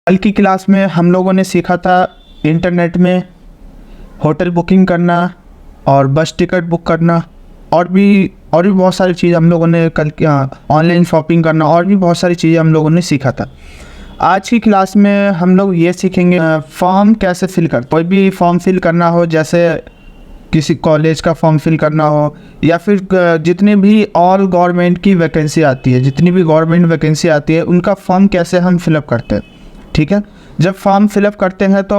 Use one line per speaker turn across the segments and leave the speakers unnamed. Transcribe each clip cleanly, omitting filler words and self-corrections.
कल की क्लास में हम लोगों ने सीखा था इंटरनेट में होटल बुकिंग करना और बस टिकट बुक करना और भी बहुत सारी चीज़ हम लोगों ने कल ऑनलाइन शॉपिंग करना और भी बहुत सारी चीज़ें हम लोगों ने सीखा था। आज की क्लास में हम लोग ये सीखेंगे फॉर्म कैसे फिल कर, कोई भी फॉर्म फिल करना हो, जैसे किसी कॉलेज का फॉर्म फिल करना हो या फिर जितनी भी ऑल गवर्नमेंट की वैकेंसी आती है, जितनी भी गवर्नमेंट वैकेंसी आती है उनका फॉर्म कैसे हम फिलअप करते हैं। ठीक है, जब फॉर्म फिलअप करते हैं तो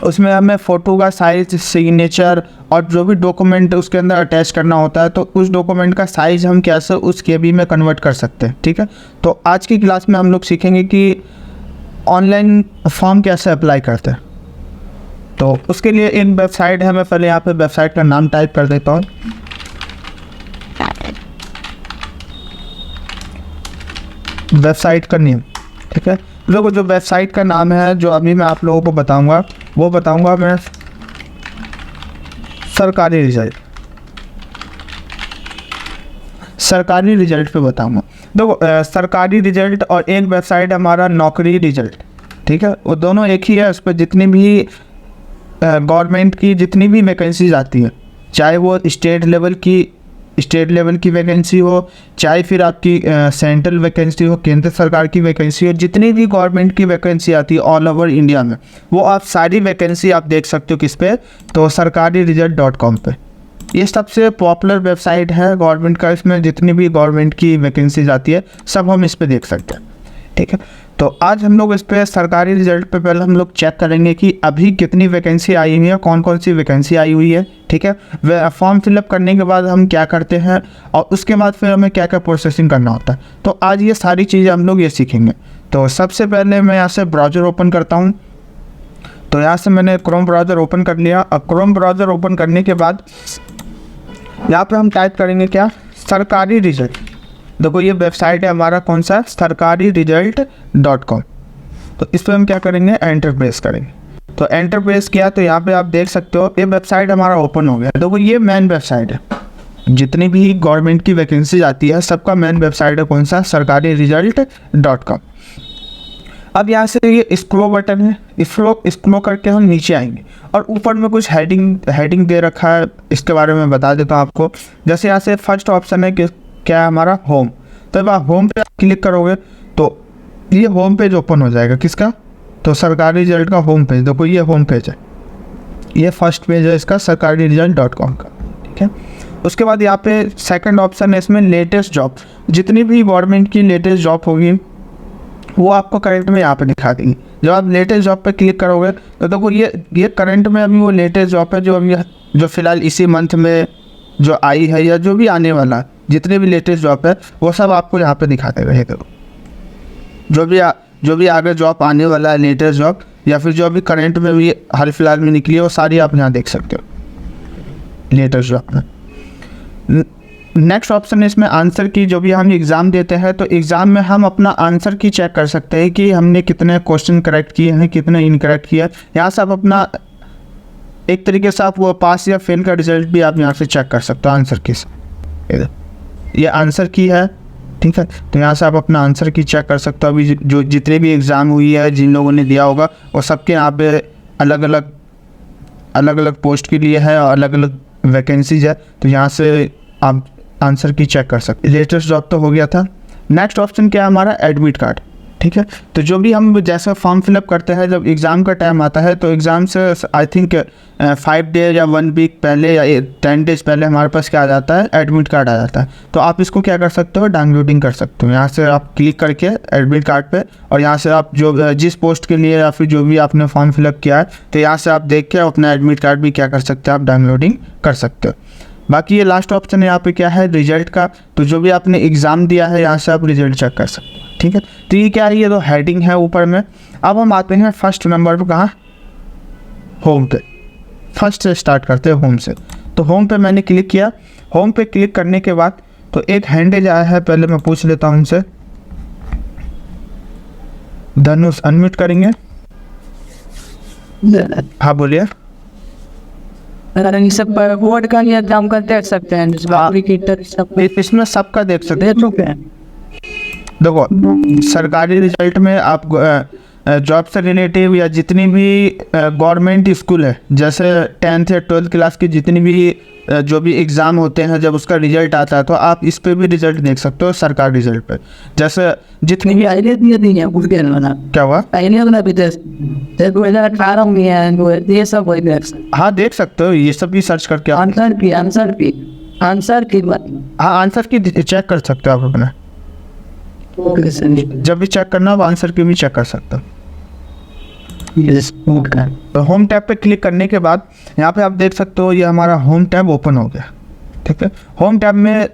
उसमें हमें फ़ोटो का साइज, सिग्नेचर और जो भी डॉक्यूमेंट उसके अंदर अटैच करना होता है तो उस डॉक्यूमेंट का साइज़ हम कैसे उस केबी में कन्वर्ट कर सकते हैं। ठीक है, तो आज की क्लास में हम लोग सीखेंगे कि ऑनलाइन फॉर्म कैसे अप्लाई करते हैं। तो उसके लिए एक वेबसाइट है, मैं पहले यहाँ पे वेबसाइट का नाम टाइप कर देता हूँ। वेबसाइट का नेम, ठीक है, लोगों जो वेबसाइट का नाम है जो अभी मैं आप लोगों को बताऊंगा वो बताऊंगा मैं सरकारी रिजल्ट पे बताऊंगा। देखो सरकारी रिजल्ट और एक वेबसाइट हमारा नौकरी रिजल्ट, ठीक है, वो दोनों एक ही है। उस पर जितनी भी गवर्नमेंट की जितनी भी वैकेंसीज आती है, चाहे वो स्टेट लेवल की वैकेंसी हो, चाहे फिर आपकी सेंट्रल वैकेंसी हो, केंद्र सरकार की वैकेंसी हो, जितनी भी गवर्नमेंट की वैकेंसी आती है ऑल ओवर इंडिया में, वो आप सारी वैकेंसी आप देख सकते हो किस पे, तो sarkariresult.com पे। ये सबसे पॉपुलर वेबसाइट है गवर्नमेंट का। इसमें जितनी भी गवर्नमेंट की वैकेंसीज आती है सब हम इस पे देख सकते हैं। ठीक है, तो आज हम लोग इस पे सरकारी रिजल्ट पे पहले हम लोग चेक करेंगे कि अभी कितनी वैकेंसी आई हुई है, कौन कौन सी वैकेंसी आई हुई है। ठीक है, फॉर्म फिलअप करने के बाद हम क्या करते हैं और उसके बाद फिर हमें क्या क्या प्रोसेसिंग करना होता है। तो आज ये सारी चीज़ें हम लोग ये सीखेंगे। तो सबसे पहले मैं यहाँ से ब्राउज़र ओपन करता हूँ। तो यहाँ से मैंने क्रोम ब्राउज़र ओपन कर लिया। अब क्रोम ब्राउज़र ओपन करने के बाद यहाँ पर हम टाइप करेंगे क्या, सरकारी रिजल्ट। देखो ये वेबसाइट है हमारा, कौन सा, sarkariresult.com। तो इस पर हम क्या करेंगे, एंटर प्रेस करेंगे। तो एंटर प्रेस किया तो यहाँ पे आप देख सकते हो ये वेबसाइट हमारा ओपन हो गया। देखो ये मेन वेबसाइट है, जितनी भी गवर्नमेंट की वैकेंसी आती है सबका मेन वेबसाइट है, कौन सा, sarkariresult.com। अब यहाँ से ये स्क्रो बटन है, स्क्रो करके हम नीचे आएंगे और ऊपर में कुछ हेडिंग दे रखा है, इसके बारे में बता देता हूँ आपको। जैसे यहाँ से फर्स्ट ऑप्शन है कि क्या है हमारा, होम। तो जब आप होम पे क्लिक करोगे तो ये होम पेज ओपन हो जाएगा, किसका, तो सरकारी रिजल्ट का होम पेज। देखो ये होम पेज है, ये फर्स्ट पेज है इसका, sarkariresult.com का। ठीक है, उसके बाद यहाँ पे सेकंड ऑप्शन है, इसमें लेटेस्ट जॉब। जितनी भी गवर्नमेंट की लेटेस्ट जॉब होगी वो आपको करंट में यहाँ पे दिखा देंगी। जब आप लेटेस्ट जॉब पे क्लिक करोगे तो देखो ये करंट में अभी वो लेटेस्ट जॉब है जो फिलहाल इसी मंथ में जो आई है या जो भी आने वाला है, जितने भी लेटेस्ट जॉब है वो सब आपको यहाँ पे दिखा देगा। ये देखो जो भी आगे जॉब आने वाला है, लेटेस्ट जॉब या फिर जो अभी करंट में भी हाल फिलहाल में निकली है, वो सारी आप यहाँ देख सकते हो लेटेस्ट जॉब में। नेक्स्ट ऑप्शन है इसमें आंसर की। जो भी हम एग्ज़ाम देते हैं तो एग्ज़ाम में हम अपना आंसर की चेक कर सकते हैं कि हमने कितने क्वेश्चन करेक्ट किए हैं, कितने इनकरेक्ट किए हैं। यहाँ से आप अपना एक तरीके से आप वो पास या फेल का रिजल्ट भी आप यहाँ से चेक कर सकते हो आंसर की से। ये आंसर की है, ठीक है, तो यहाँ से आप अपना आंसर की चेक कर सकते हो। अभी जो जितने भी एग्ज़ाम हुई है, जिन लोगों ने दिया होगा, वो सबके यहाँ पे अलग अलग पोस्ट के लिए है और अलग अलग वैकेंसीज है। तो यहाँ से आप आंसर की चेक कर सकते। लेटेस्ट जॉब तो हो गया था। नेक्स्ट ऑप्शन क्या है हमारा, एडमिट कार्ड। ठीक है, तो जो भी हम जैसा फॉर्म फिलअप करते हैं, जब एग्ज़ाम का टाइम आता है तो एग्ज़ाम से आई थिंक 5 डेज या 1 वीक पहले या 10 डेज पहले हमारे पास क्या आ जाता है, एडमिट कार्ड आ जाता है। तो आप इसको क्या कर सकते हो, डाउनलोडिंग कर सकते हो। यहाँ से आप क्लिक करके एडमिट कार्ड पे, और यहाँ से आप जो जिस पोस्ट के लिए या फिर जो भी आपने फॉर्म फिलअप किया है, तो यहाँ से आप देख के अपना एडमिट कार्ड भी क्या कर सकते हो, आप डाउनलोडिंग कर सकते हो। बाकी ये लास्ट ऑप्शन है यहाँ पे क्या है, रिजल्ट का। तो जो भी आपने एग्ज़ाम दिया है यहाँ से आप रिजल्ट चेक कर सकते हो। ठीक है, तो ये क्या है, ये तो हेडिंग है ऊपर में। अब हम आते हैं फर्स्ट नंबर पे, कहाँ, होम पे। फर्स्ट से स्टार्ट करते हैं, होम से। तो होम पे मैंने क्लिक किया। होम पे क्लिक करने के बाद तो एक हैंडल आया है, पहले मैं पूछ लेता हूँ उनसे। धनुष अनम्यूट करेंगे। हाँ बोलिए।
सब बोर्ड का या एग्जाम का देख सकते हैं,
इसमें सबका देख सकते हैं। देखो सरकारी रिजल्ट में आप जॉब से रिलेटिव या जितनी भी गवर्नमेंट स्कूल है, जैसे 10th या 12th क्लास की जितनी भी जो भी एग्ज़ाम होते हैं, जब उसका रिजल्ट आता है तो आप इस पे भी रिजल्ट देख सकते हो, सरकारी रिजल्ट पे। जैसे जितनी
नहीं आइडिया दिया नहीं है कुछ देर में ना
क्या हुआ,
आइडिया वाला भी टेस्ट 2018 में है, ये सब वही देख
हाँ देख सकते हो, ये सब भी सर्च करके आप
आंसर की बात
हाँ आंसर की चेक कर सकते हो आप अपना,
ओके सर
जब भी चेक करना हो आंसर की भी चेक कर सकते हो।
यस ओके
तो होम टैब पे क्लिक करने के बाद यहाँ पे आप देख सकते हो ये हमारा होम टैब ओपन हो गया। ठीक है, होम टैब में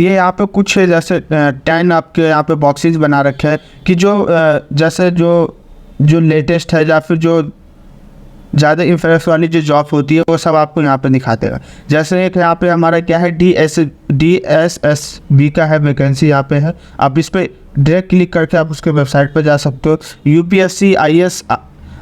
ये यहाँ पे कुछ जैसे 10 आपके यहाँ पे बॉक्सेस बना रखे हैं कि जो जैसे जो लेटेस्ट है या फिर जो ज़्यादा इंफ्लुएंस वाली जो जॉब होती है वो सब आपको यहाँ पे दिखा देगा। जैसे एक यहाँ पे हमारा क्या है DSSB का है वैकेंसी यहाँ पे है, आप इस पर डायरेक्ट क्लिक करके आप उसके वेबसाइट पे जा सकते हो। UPSC IAS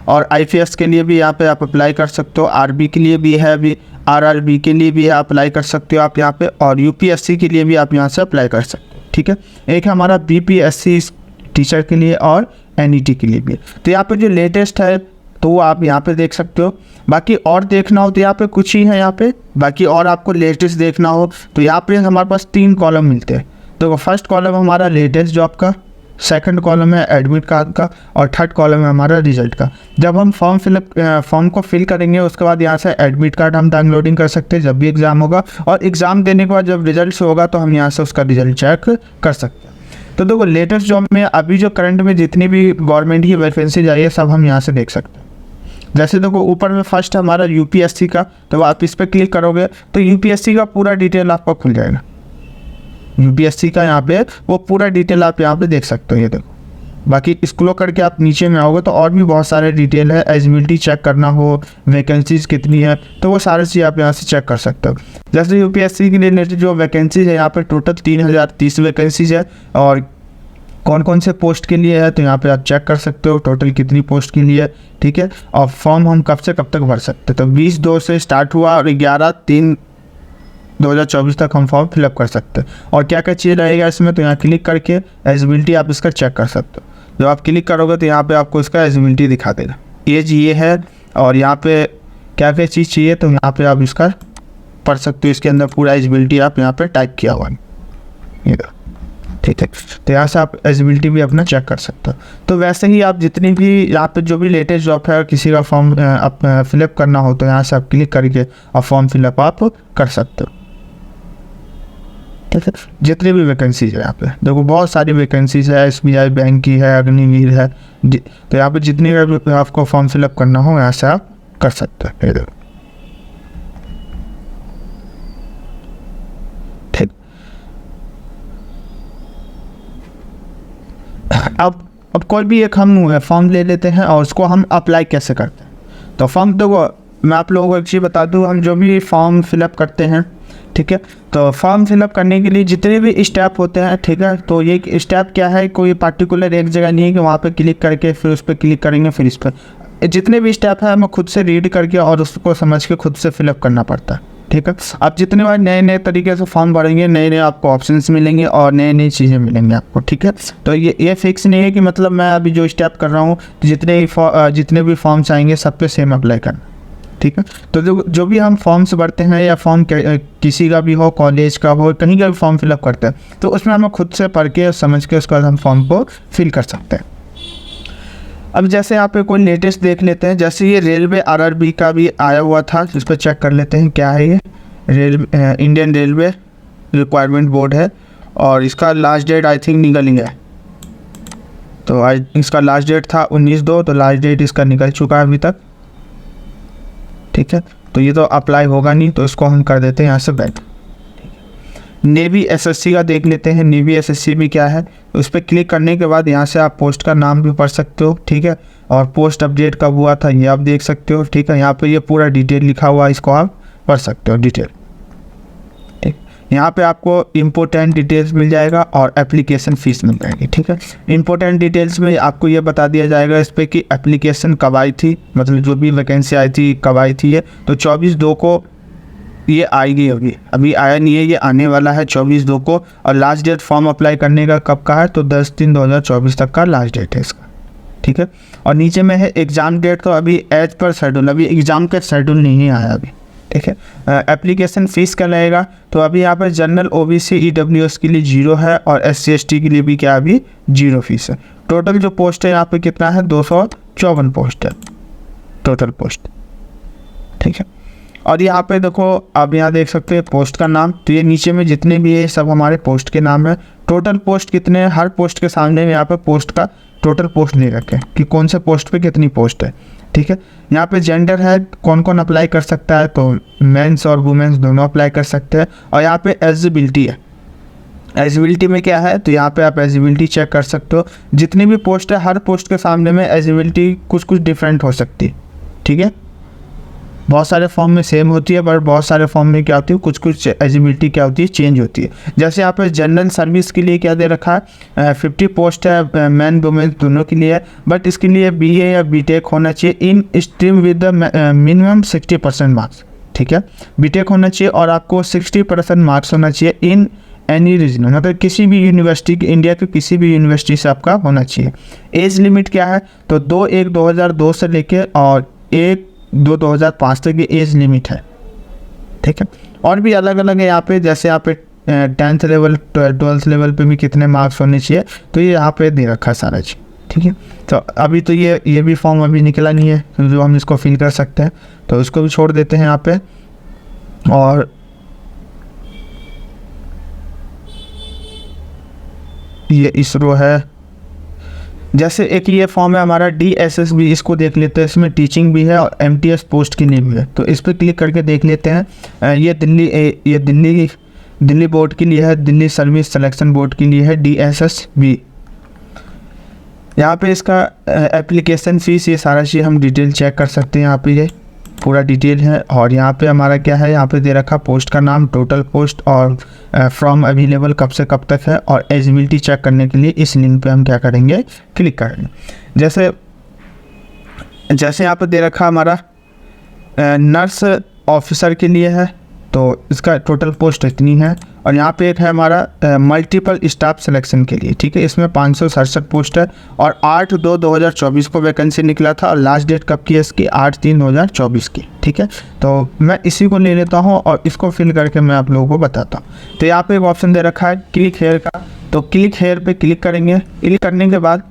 और IPS के लिए भी यहाँ पे आप अप्लाई कर सकते हो, RB के लिए भी है, अभी RRB के लिए भी आप अप्लाई कर सकते हो आप यहाँ पे, और UPSC के लिए भी आप यहाँ से अप्लाई कर सकते हो। ठीक है, एक हमारा BPSC टीचर के लिए और NET के लिए भी। तो यहाँ पे जो लेटेस्ट है तो वो आप यहाँ पे देख सकते हो। बाकी और देखना हो तो यहाँ पे कुछ ही है यहाँ पे, बाकी और आपको लेटेस्ट देखना हो तो यहाँ पे हमारे पास 3 कॉलम मिलते हैं। तो फर्स्ट कॉलम हमारा लेटेस्ट जॉब का, सेकंड कॉलम है एडमिट कार्ड का, और थर्ड कॉलम है हमारा रिजल्ट का। जब हम फॉर्म को फिल करेंगे उसके बाद यहाँ से एडमिट कार्ड हम डाउनलोडिंग कर सकते हैं जब भी एग्ज़ाम होगा, और एग्ज़ाम देने के बाद जब रिजल्ट होगा तो हम यहाँ से उसका रिजल्ट चेक कर सकते हैं। तो देखो लेटेस्ट जॉब में अभी जो करंट में जितनी भी गवर्नमेंट की वैकेंसी आई है सब हम यहाँ से देख सकते हैं। जैसे देखो ऊपर में फर्स्ट हमारा UPSC का, तो आप इस पर क्लिक करोगे तो UPSC का पूरा डिटेल आपको खुल जाएगा। UPSC का यहाँ पे वो पूरा डिटेल आप यहाँ पे देख सकते हो। ये देखो, बाकी स्क्रॉल करके आप नीचे में आओगे तो और भी बहुत सारे डिटेल है। एलिजिबिलिटी चेक करना हो, वैकेंसीज कितनी है, तो वो सारी चीज़ आप यहाँ से चेक कर सकते हो। जैसे UPSC के रिलेटेड जो वैकेंसीज है यहाँ पे टोटल 3030 वैकेंसीज है, और कौन कौन से पोस्ट के लिए है तो यहाँ पे आप चेक कर सकते हो टोटल कितनी पोस्ट के लिए। ठीक है, और फॉर्म हम कब से कब तक भर सकते हैं, तो 20/2 से स्टार्ट हुआ और 11/3/2024 तक हम फॉर्म फिलअप कर सकते हैं। और क्या क्या चीज़ रहेगा इसमें, तो यहाँ क्लिक करके एलिजिबिलिटी आप इसका चेक कर सकते हो। जब आप क्लिक करोगे तो यहाँ पे आपको इसका एलिजिबिलिटी दिखा देगा, एज ये है, और यहाँ पे क्या क्या चीज़ चाहिए तो यहाँ पे आप इसका पढ़ सकते हो। इसके अंदर पूरा एलिजिबिलिटी आप यहाँ पे टाइप किया हुआ है, ये ठीक है। तो यहाँ से आप एलिजिबिलिटी भी अपना चेक कर सकते हो। तो वैसे ही आप जितनी भी यहाँ पे जो भी लेटेस्ट जॉब है, किसी का फॉर्म आप फिलअप करना हो तो यहाँ से आप क्लिक करके और फॉर्म फिलअप आप कर सकते हो। ठीक है, जितनी भी वैकेंसीज है यहाँ पे देखो बहुत सारी वैकेंसीज है, SBI बैंक की है, अग्निवीर है, तो यहाँ पे जितनी भी आपको फॉर्म फिलअप करना हो यहाँ से आप कर सकते हो। ये देखो, ठीक। अब कोई भी एक हम फॉर्म ले लेते हैं और उसको हम अप्लाई कैसे करते हैं। तो फॉर्म देखो मैं आप लोगों को एक चीज़ बता दूं, हम जो भी फॉर्म फिलअप करते हैं, ठीक है, तो फॉर्म फिलअप करने के लिए जितने भी स्टेप होते हैं, ठीक है, तो ये स्टेप क्या है, कोई पार्टिकुलर एक जगह नहीं है कि वहाँ पे क्लिक करके फिर उस पर क्लिक करेंगे फिर इस पर। जितने भी स्टेप है हमें खुद से रीड करके और उसको समझ के खुद से फिलअप करना पड़ता है। ठीक है, आप जितने बार नए नए तरीके से फॉर्म भरेंगे नए नए आपको ऑप्शंस मिलेंगे और नई नई चीज़ें मिलेंगी आपको। ठीक है, तो ये फिक्स नहीं है कि मतलब मैं अभी जो स्टेप कर रहा हूँ जितने भी फॉर्म्स आएंगे सब पे सेम अप्लाई करना। ठीक है, तो जो भी हम फॉर्म्स भरते हैं या फॉर्म किसी का भी हो, कॉलेज का हो, कहीं का भी फॉर्म फिलअप करते हैं, तो उसमें हमें खुद से पढ़ के समझ के उसके बाद हम फॉर्म को फिल कर सकते हैं। अब जैसे यहाँ पे कोई लेटेस्ट देख लेते हैं, जैसे ये रेलवे RRB का भी आया हुआ था, इस पर चेक कर लेते हैं क्या है ये। इंडियन रेलवे रिक्वायरमेंट बोर्ड है और इसका लास्ट डेट आई थिंक निकल ही है। तो आज इसका लास्ट डेट था 19/2, तो लास्ट डेट इसका निकल चुका है अभी तक। ठीक है, तो ये तो अप्लाई होगा नहीं, तो इसको हम कर देते हैं यहाँ से बैक। नेवी SSC का देख लेते हैं, नेवी SSC भी क्या है, तो उस पर क्लिक करने के बाद यहाँ से आप पोस्ट का नाम भी पढ़ सकते हो। ठीक है, और पोस्ट अपडेट कब हुआ था ये आप देख सकते हो। ठीक है, यहाँ पे ये पूरा डिटेल लिखा हुआ है, इसको आप पढ़ सकते हो डिटेल। ठीक, यहाँ पे आपको इम्पोर्टेंट डिटेल्स मिल जाएगा और एप्लीकेशन फ़ीस मिल जाएगी। ठीक है, इम्पोर्टेंट डिटेल्स में आपको ये बता दिया जाएगा इस पर कि एप्लीकेशन कब आई थी, मतलब जो भी वैकेंसी आई थी कब आई थी। ये तो 24/2 को ये आएगी, अभी आया नहीं है, ये आने वाला है 24/2 को। और लास्ट डेट फॉर्म अप्लाई करने का कब का है, तो 10/3/2024 तक का लास्ट डेट है इसका। ठीक है, और नीचे में है एग्ज़ाम डेट, तो अभी एज पर शेड्यूल, अभी एग्ज़ाम का शेड्यूल नहीं आया अभी, ठीक है। एप्लीकेशन फ़ीस क्या लगेगा, तो अभी यहाँ पर जनरल OBC EWS के लिए 0 है और SC ST के लिए भी क्या अभी 0 फीस है। टोटल जो पोस्ट है यहाँ पे कितना है, 254 पोस्ट है टोटल पोस्ट, ठीक है। और यहाँ पे देखो, आप यहाँ देख सकते हैं पोस्ट का नाम, तो ये नीचे में जितने भी है सब हमारे पोस्ट के नाम है। टोटल पोस्ट कितने हैं, हर पोस्ट के सामने में यहाँ पे पोस्ट का टोटल पोस्ट दे रखे हैं कि कौन से पोस्ट पे कितनी पोस्ट है, ठीक है। यहाँ पे जेंडर है, कौन कौन अप्लाई कर सकता है, तो मेंस और वुमेन्स दोनों अप्लाई कर सकते हैं। और यहाँ पे एलिजिबिलिटी है, एलिजिबिलिटी में क्या है, तो यहाँ पे आप एलिजिबिलिटी चेक कर सकते हो। जितनी भी पोस्ट है हर पोस्ट के सामने में एलिजिबिलिटी कुछ कुछ डिफरेंट हो सकती है, ठीक है। बहुत सारे फॉर्म में सेम होती है, पर बहुत सारे फॉर्म में क्या होती है, कुछ कुछ एलिजिबिलिटी क्या होती है, चेंज होती है। जैसे यहाँ पे जनरल सर्विस के लिए क्या दे रखा है, 50 पोस्ट है, मैन वुमेन दोनों के लिए है, बट इसके लिए BA या BTech होना चाहिए इन stream with the minimum 60% marks, ठीक है। BTech होना चाहिए और आपको 60% मार्क्स होना चाहिए इन एनी रीजन, मतलब किसी भी यूनिवर्सिटी, इंडिया के किसी भी यूनिवर्सिटी से आपका होना चाहिए। एज लिमिट क्या है, तो 2/1/2002 से लेके और 1/2/2005 तक की एज लिमिट है, ठीक है। और भी अलग अलग है यहाँ पे, जैसे यहाँ पे 10th लेवल 12th लेवल पे भी कितने मार्क्स होने चाहिए, तो ये यहाँ पे दे रखा है सारा चीज़, ठीक है। तो अभी तो ये भी फॉर्म अभी निकला नहीं है जो हम इसको फिल कर सकते हैं, तो इसको भी छोड़ देते हैं यहाँ पे। और ये इसरो है, जैसे एक ये फॉर्म है हमारा DSSB, इसको देख लेते हैं। इसमें टीचिंग भी है और MTS पोस्ट के लिए भी है, तो इस पर क्लिक करके देख लेते हैं। ये दिल्ली बोर्ड के लिए है, दिल्ली सर्विस सिलेक्शन बोर्ड के लिए है DSSB। यहाँ पे इसका एप्लीकेशन फ़ीस, ये सारा चीज़ हम डिटेल चेक कर सकते हैं। यहाँ पे ये पूरा डिटेल है। और यहाँ पे हमारा क्या है, यहाँ पे दे रखा पोस्ट का नाम, टोटल पोस्ट और फ्रॉम अवेलेबल कब से कब तक है। और एलिजिबिलिटी चेक करने के लिए इस लिंक पे हम क्या करेंगे, क्लिक करेंगे। जैसे यहाँ पे दे रखा हमारा नर्स ऑफिसर के लिए है, तो इसका टोटल पोस्ट इतनी है। और यहाँ पे एक है हमारा मल्टीपल स्टाफ सिलेक्शन के लिए, ठीक है। इसमें 567 पोस्ट है और 8/2/2024 को वैकेंसी निकला था और लास्ट डेट कब की है इसकी, 8/3/2024 की, ठीक है। तो मैं इसी को ले लेता हूँ और इसको फिल करके मैं आप लोगों को बताता हूँ। तो यहाँ पे एक ऑप्शन दे रखा है क्लिक हेयर का, तो क्लिक हेयर पे क्लिक करेंगे। क्लिक करने के बाद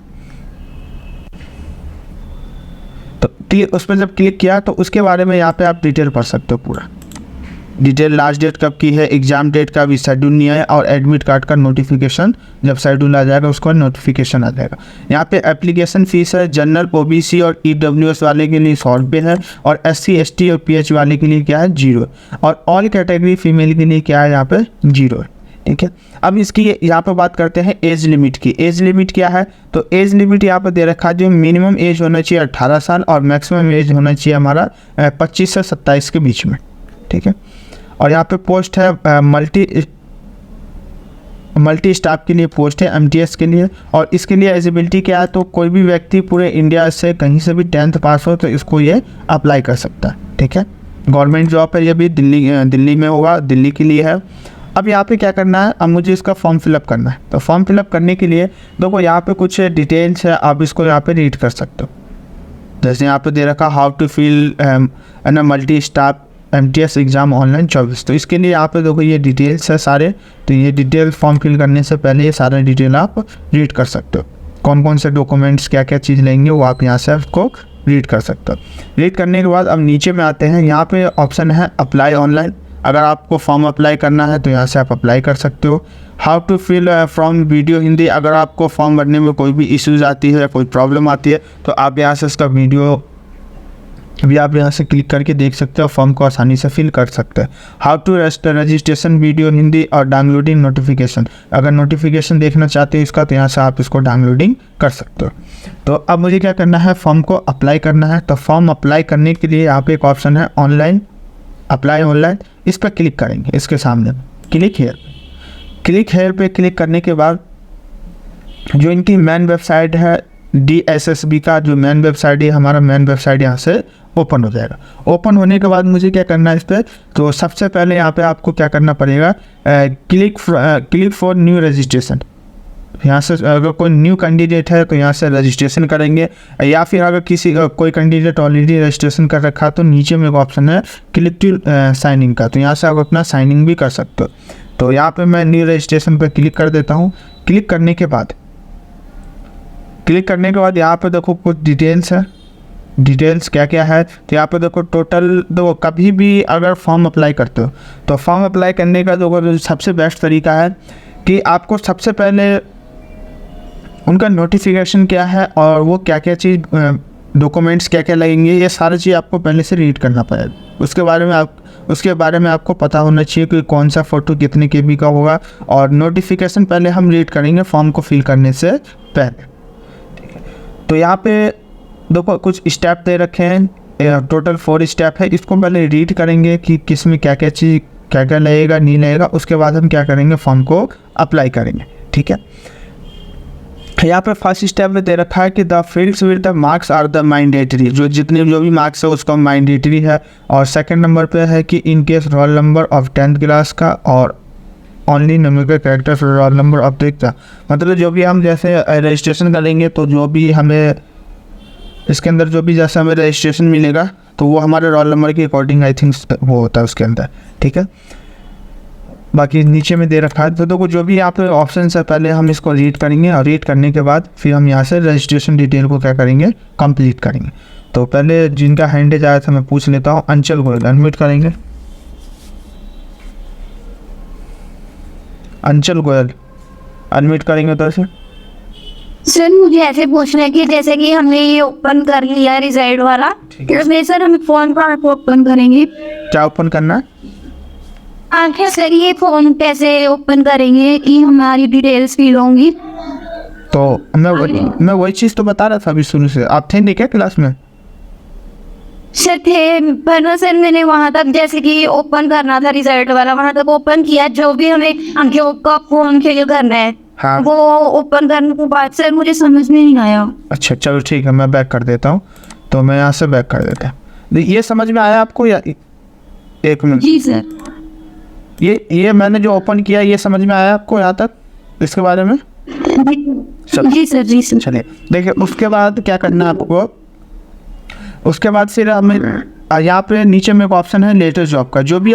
तो उस पर जब क्लिक किया तो उसके बारे में यहाँ पे आप डिटेल पढ़ सकते हो, पूरा डिटेल, लास्ट डेट कब की है, एग्जाम डेट का अभी शेड्यूल नहीं है, और एडमिट कार्ड का नोटिफिकेशन जब शेड्यूल आ जाएगा उसका नोटिफिकेशन आ जाएगा। यहाँ पे एप्लीकेशन फ़ीस है, जनरल OBC और EWS वाले के लिए 100 रुपये है, और SC ST और PH वाले के लिए क्या है 0, और ऑल कैटेगरी फीमेल के लिए क्या है यहाँ पे 0 है, ठीक है। अब इसकी यहाँ पर बात करते हैं एज लिमिट की। एज लिमिट क्या है, तो एज लिमिट यहाँ पर दे रखा है, जो मिनिमम एज होना चाहिए 18 साल और मैक्सिमम एज होना चाहिए हमारा 25 से 27 के बीच में, ठीक है। और यहाँ पे पोस्ट है मल्टी स्टाफ के लिए पोस्ट है, MTS के लिए। और इसके लिए एलिजिबिलिटी क्या है, तो कोई भी व्यक्ति पूरे इंडिया से कहीं से भी 10th पास हो तो इसको ये अप्लाई कर सकता है, ठीक है। गवर्नमेंट जॉब है, ये भी दिल्ली में होगा, दिल्ली के लिए है। अब यहाँ पे क्या करना है, अब मुझे इसका फॉर्म फिलअप करना है। तो फॉर्म फिलअप करने के लिए देखो यहाँ पे कुछ डिटेल्स है, आप इसको यहाँ पे रीड कर सकते हो। जैसे यहाँ पे दे रखा how to fill multi staff MTS exam online 24, तो इसके लिए यहाँ पे देखो ये डिटेल्स है सारे। तो ये डिटेल फॉर्म फिल करने से पहले ये सारा डिटेल आप रीड कर सकते हो, कौन कौन से डॉक्यूमेंट्स क्या क्या चीज़ लेंगे वो आप यहाँ से उसको रीड कर सकते हो। रीड करने के बाद अब नीचे में आते हैं, यहाँ पे ऑप्शन है अप्लाई ऑनलाइन। अगर आपको फॉर्म अप्लाई करना है तो यहाँ से आप अप्लाई कर सकते हो। How to fill form video Hindi, अगर आपको फॉर्म भरने में कोई भी इश्यूज़ आती है, कोई प्रॉब्लम आती है, तो आप यहाँ से इसका वीडियो भी आप यहाँ से क्लिक करके देख सकते हो, फॉर्म को आसानी से फिल कर सकते हैं। How to registration video Hindi और डाउनलोडिंग नोटिफिकेशन, अगर नोटिफिकेशन देखना चाहते हो इसका तो यहाँ से आप इसको डाउनलोडिंग कर सकते हो। तो अब मुझे क्या करना है, फॉर्म को अप्लाई करना है। तो फॉर्म अप्लाई करने के लिए यहाँ पे एक ऑप्शन है ऑनलाइन, अप्लाई ऑनलाइन, इस पर क्लिक करेंगे। इसके सामने क्लिक हेयर पे क्लिक करने के बाद जो इनकी मेन वेबसाइट है DSSB का जो मेन वेबसाइट है, हमारा मेन वेबसाइट यहाँ से ओपन हो जाएगा। ओपन होने के बाद मुझे क्या करना है इस पर, तो सबसे पहले यहाँ पे आपको क्या करना पड़ेगा, क्लिक फॉर न्यू रजिस्ट्रेशन। यहाँ से अगर कोई न्यू कैंडिडेट है तो यहाँ से रजिस्ट्रेशन करेंगे, या फिर अगर कोई कैंडिडेट ऑलरेडी रजिस्ट्रेशन कर रखा तो नीचे में एक ऑप्शन है क्लिक टू साइनिंग का, तो यहाँ से आप अपना साइनिंग भी कर सकते हो। तो यहाँ पे मैं न्यू रजिस्ट्रेशन पर क्लिक कर देता हूँ। क्लिक करने के बाद यहाँ पे देखो कुछ डिटेल्स है, डिटेल्स क्या क्या है। तो यहाँ पे देखो टोटल, देखो कभी भी अगर फॉर्म अप्लाई करते हो तो फॉर्म अप्लाई करने का देखो सबसे बेस्ट तरीका है कि आपको सबसे पहले उनका नोटिफिकेशन क्या है और वो क्या क्या चीज़ डॉक्यूमेंट्स क्या क्या लगेंगे, ये सारी चीज़ आपको पहले से रीड करना पड़ेगा। उसके बारे में आपको पता होना चाहिए कि कौन सा फ़ोटो कितने KB का होगा, और नोटिफिकेशन पहले हम रीड करेंगे फॉर्म को फिल करने से पहले। ठीक है, तो यहाँ पे देखो कुछ स्टेप दे रखे हैं, टोटल 4 स्टेप है। इसको पहले रीड करेंगे कि किस में क्या क्या चीज़ क्या क्या लगेगा नहीं लगेगा, उसके बाद हम क्या करेंगे फॉर्म को अप्लाई करेंगे। ठीक है, यहाँ पे फर्स्ट स्टेप में दे रखा है कि the fields with the marks are the mandatory, जो भी मार्क्स है उसका मैंडेटरी है। और सेकंड नंबर पे है कि in case roll number of 10th class का और only numerical character for roll number of the, मतलब जो भी हम जैसे रजिस्ट्रेशन करेंगे तो जो भी हमें इसके अंदर जो भी जैसे हमें रजिस्ट्रेशन मिलेगा तो वो हमारे रोल नंबर के अकॉर्डिंग आई थिंक वो होता है उसके अंदर। ठीक है, बाकी नीचे में दे रखा है। तो देखो जो भी यहाँ पे ऑप्शन है पहले हम इसको रीड करेंगे, और रीड करने के बाद फिर हम यहाँ से रजिस्ट्रेशन डिटेल को क्या करेंगे कंप्लीट करेंगे। तो पहले जिनका हैंडेज आया था मैं पूछ लेता हूँ, अंचल गोयल, अनम्यूट करेंगे। अंचल गोयल अनम्यूट करेंगे तो
सर मुझे ऐसे पूछना है कि जैसे कि हमने ये ओपन कर लिया रिजल्ट वाला, उसमें सर हम फॉर्म कहाँ पे ओपन करेंगे?
क्या ओपन करना है?
आखिर सर ये फॉर्म कैसे ओपन करेंगे कि हमारी डिटेल्स फिल होंगी?
तो मैं वही चीज़ तो बता रहा था अभी शुरू से। आप थे नहीं क्या क्लास में?
सर थे, पर ना सर मैंने वहाँ तक जैसे कि ओपन करना था रिजल्ट वाला, वहाँ तक ओपन किया, जो भी हमें जॉब का फॉर्म फिल करना है
हाँ,
वो ओपन करने के बाद सर मुझे समझ में नहीं आया।
अच्छा चलो ठीक है, मैं बैक कर देता हूँ। तो मैं यहाँ से बैक कर देता हूँ। ये समझ में आया आपको या एक मिनट?
जी सर।
ये मैंने जो ओपन किया ये समझ में आया आपको यहाँ तक इसके बारे में?
जी सर, जी सर।
चलिए देखिए, उसके बाद क्या करना है आपको, उसके बाद फिर हमें यहाँ पे नीचे में एक ऑप्शन है लेटेस्ट जॉब का। जो भी